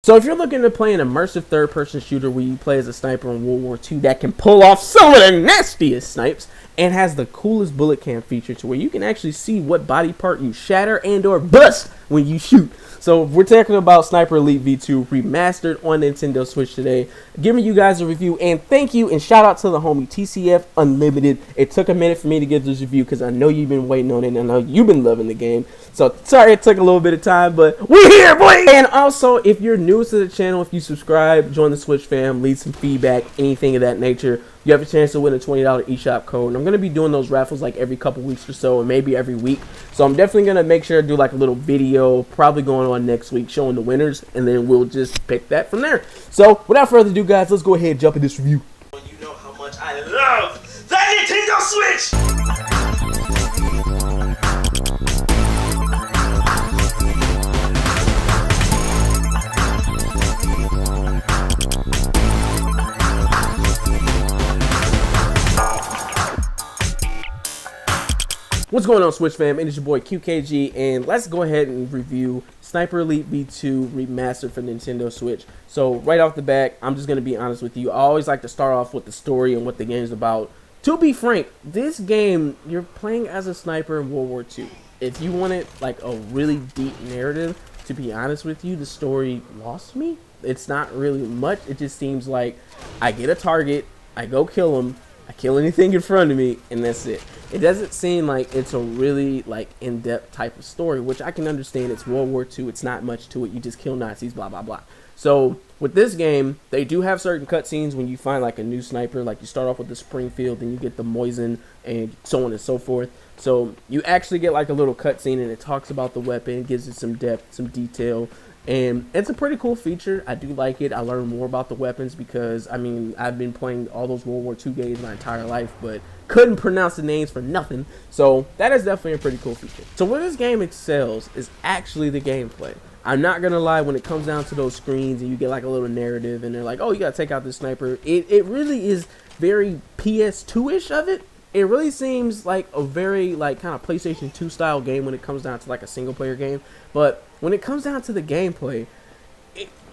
So if you're looking to play an immersive third-person shooter where you play as a sniper in World War II that can pull off some of the nastiest snipes and has the coolest bullet cam feature to where you can actually see what body part you shatter and or bust when you shoot. So we're talking about Sniper Elite V2 remastered on Nintendo Switch today, giving you guys a review, and thank you and shout out to the homie TCF Unlimited. It took a minute for me to get this review because I know you've been waiting on it and I know you've been loving the game. So sorry it took a little bit of time, but we're here, boy! And also, if you're new to the channel, if you subscribe, join the Switch fam, leave some feedback, anything of that nature, you have a chance to win a $20 eShop code. And I'm going to be doing those raffles like every couple weeks or so, or maybe every week. So I'm definitely going to make sure to do like a little video, probably going on next week, showing the winners, and then we'll just pick that from there. So without further ado, guys, let's go ahead and jump in this review. You know how much I love that Nintendo Switch! What's going on, Switch fam? It is your boy QKG, and let's go ahead and review Sniper Elite V2 Remastered for Nintendo Switch. So right off the bat, I'm just going to be honest with you. I always like to start off with the story and what the game's about. To be frank, this game, you're playing as a sniper in World War II. If you wanted like a really deep narrative, to be honest with you, the story lost me. It's not really much. It just seems like I get a target, I go kill him, I kill anything in front of me, and that's it. It doesn't seem like it's a really like in-depth type of story, which I can understand. It's World War II. It's not much to it. You just kill Nazis, blah, blah, blah. So with this game, they do have certain cutscenes when you find like a new sniper. Like you start off with the Springfield, then you get the Mosin, and so on and so forth. So you actually get like a little cutscene, and it talks about the weapon, gives it some depth, some detail. And it's a pretty cool feature. I do like it. I learned more about the weapons because, I mean, I've been playing all those World War II games my entire life, but couldn't pronounce the names for nothing. So that is definitely a pretty cool feature. So where this game excels is actually the gameplay. I'm not going to lie, when it comes down to those screens and you get like a little narrative and they're like, oh, you got to take out this sniper. It really is very PS2-ish of it. It really seems like a very like kind of PlayStation 2 style game when it comes down to like a single player game. But when it comes down to the gameplay,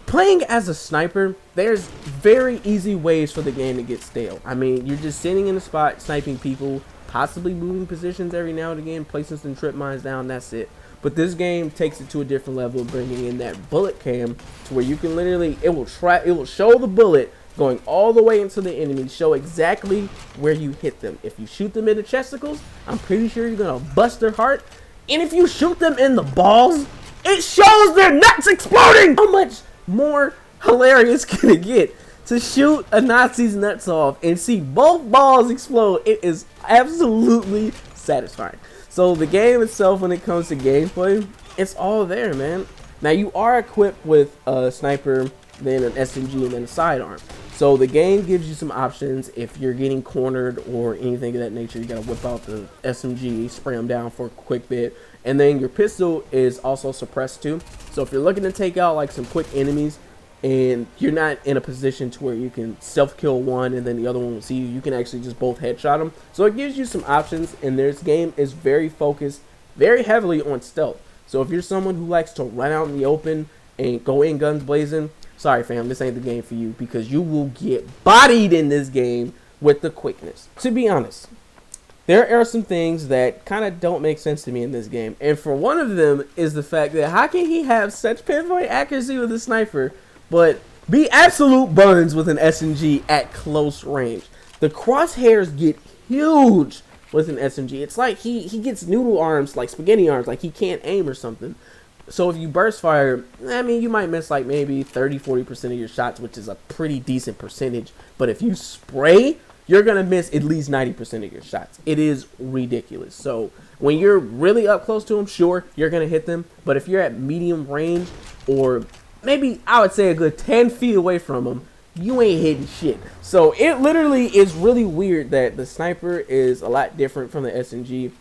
playing as a sniper, there's very easy ways for the game to get stale. I mean, you're just sitting in a spot, sniping people, possibly moving positions every now and again, placing some trip mines down, that's it. But this game takes it to a different level, bringing in that bullet cam to where you can literally, it will show the bullet going all the way into the enemy, show exactly where you hit them. If you shoot them in the chesticles, I'm pretty sure you're gonna bust their heart. And if you shoot them in the balls, it shows their nuts exploding! How much more hilarious can it get to shoot a Nazi's nuts off and see both balls explode? It is absolutely satisfying. So the game itself, when it comes to gameplay, it's all there, man. Now you are equipped with a sniper, then an SMG, and then a sidearm. So the game gives you some options. If you're getting cornered or anything of that nature, you gotta whip out the SMG, spray them down for a quick bit. And then your pistol is also suppressed too. So if you're looking to take out like some quick enemies and you're not in a position to where you can self-kill one and then the other one will see you, you can actually just both headshot them. So it gives you some options, and this game is very focused, very heavily on stealth. So if you're someone who likes to run out in the open and go in guns blazing, sorry fam, this ain't the game for you, because you will get bodied in this game with the quickness. To be honest, there are some things that kind of don't make sense to me in this game. And for one of them is the fact that how can he have such pinpoint accuracy with a sniper, but be absolute buns with an SMG at close range? The crosshairs get huge with an SMG. It's like he gets noodle arms, like spaghetti arms, like he can't aim or something. So if you burst fire, I mean, you might miss like maybe 30-40% of your shots, which is a pretty decent percentage. But if you spray, you're going to miss at least 90% of your shots. It is ridiculous. So when you're really up close to them, sure, you're going to hit them. But if you're at medium range, or maybe I would say a good 10 feet away from them, you ain't hitting shit. So it literally is really weird that the sniper is a lot different from the SMG.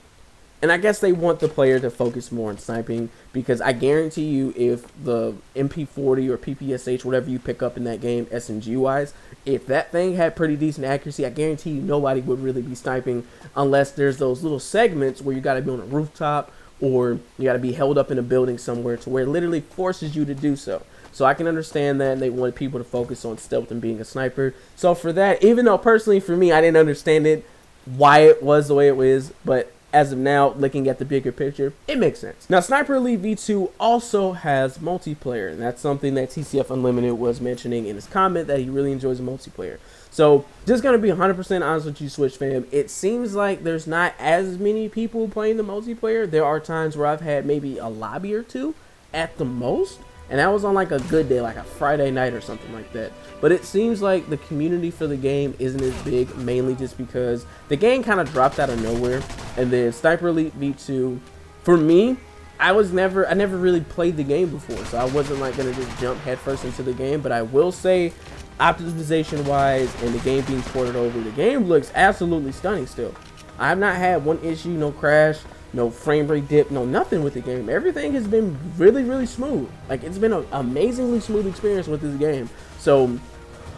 And I guess they want the player to focus more on sniping, because I guarantee you if the MP40 or PPSH, whatever you pick up in that game, SMG-wise, if that thing had pretty decent accuracy, I guarantee you nobody would really be sniping unless there's those little segments where you got to be on a rooftop or you got to be held up in a building somewhere to where it literally forces you to do so. So I can understand that, and they wanted people to focus on stealth and being a sniper. So for that, even though personally for me I didn't understand it, why it was the way it was, but as of now, looking at the bigger picture, it makes sense. Now, Sniper Elite V2 also has multiplayer, and that's something that TCF Unlimited was mentioning in his comment, that he really enjoys multiplayer. So, just going to be 100% honest with you, Switch fam, it seems like there's not as many people playing the multiplayer. There are times where I've had maybe a lobby or two at the most, and that was on like a good day, like a Friday night or something like that. But it seems like the community for the game isn't as big, mainly just because the game kind of dropped out of nowhere. And then Sniper Elite V2, for me, I never really played the game before, so I wasn't like gonna just jump headfirst into the game. But I will say, optimization wise and the game being ported over, the game looks absolutely stunning still. I have not had one issue, no crash, no frame rate dip, no nothing with the game. Everything has been really smooth. Like, it's been an amazingly smooth experience with this game. So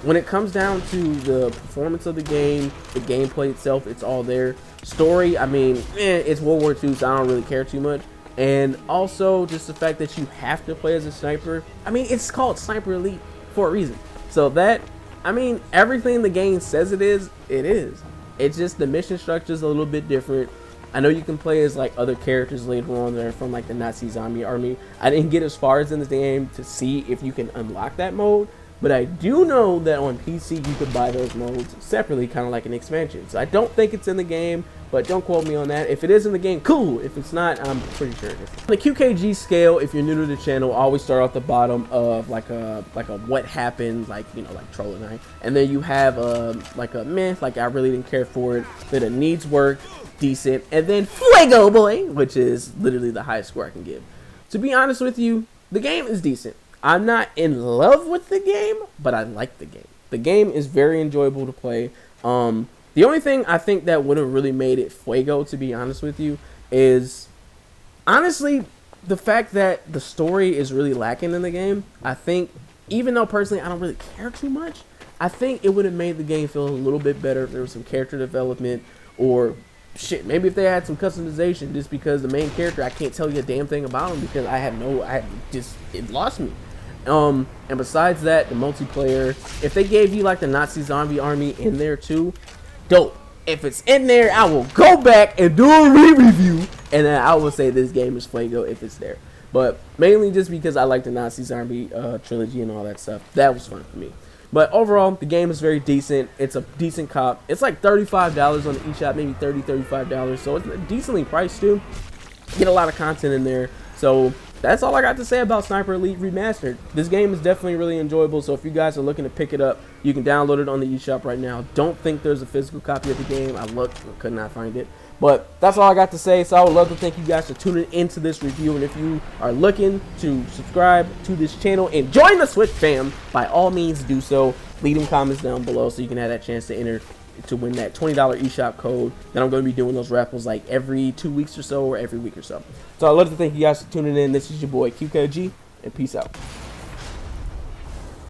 when it comes down to the performance of the game, the gameplay itself, it's all there. Story, I mean, it's World War II, so I don't really care too much. And also just the fact that you have to play as a sniper. I mean, it's called Sniper Elite for a reason. So that, I mean, everything the game says it is, it is. It's just the mission structure is a little bit different. I know you can play as like other characters later on that are from like the Nazi zombie army. I didn't get as far as in the game to see if you can unlock that mode, but I do know that on PC you could buy those modes separately, kind of like an expansion. So I don't think it's in the game, but don't quote me on that. If it is in the game, cool. If it's not, I'm pretty sure it is. The QKG scale, if you're new to the channel, always start off the bottom of like a what happened, like, you know, like Troll Night, and then you have like a meh, like I really didn't care for it, then a needs work, decent, and then Fuego boy, which is literally the highest score I can give. To be honest with you, the game is decent. I'm not in love with the game, but I like the game. The game is very enjoyable to play. The only thing I think that would have really made it Fuego, to be honest with you, is honestly the fact that the story is really lacking in the game. I think, even though personally I don't really care too much, I think it would have made the game feel a little bit better if there was some character development, or shit, maybe if they had some customization, just because the main character, I can't tell you a damn thing about him because it lost me. And besides that, the multiplayer, if they gave you like the Nazi zombie army in there too, dope. If it's in there, I will go back and do a re-review, and then I will say this game is Fuego if it's there. But mainly just because I like the Nazi zombie trilogy and all that stuff. That was fun for me. But overall, the game is very decent. It's a decent cop. It's like $35 on the eShop, maybe $30, $35. So it's decently priced too. Get a lot of content in there. So that's all I got to say about Sniper Elite Remastered. This game is definitely really enjoyable. So if you guys are looking to pick it up, you can download it on the eShop right now. Don't think there's a physical copy of the game. I looked, could not find it. But that's all I got to say. So I would love to thank you guys for tuning into this review. And if you are looking to subscribe to this channel and join the Switch fam, by all means do so. Leave them comments down below so you can have that chance to enter to win that $20 eShop code. Then I'm going to be doing those raffles like every 2 weeks or so, or every week or so. So I'd love to thank you guys for tuning in. This is your boy QKG, and peace out.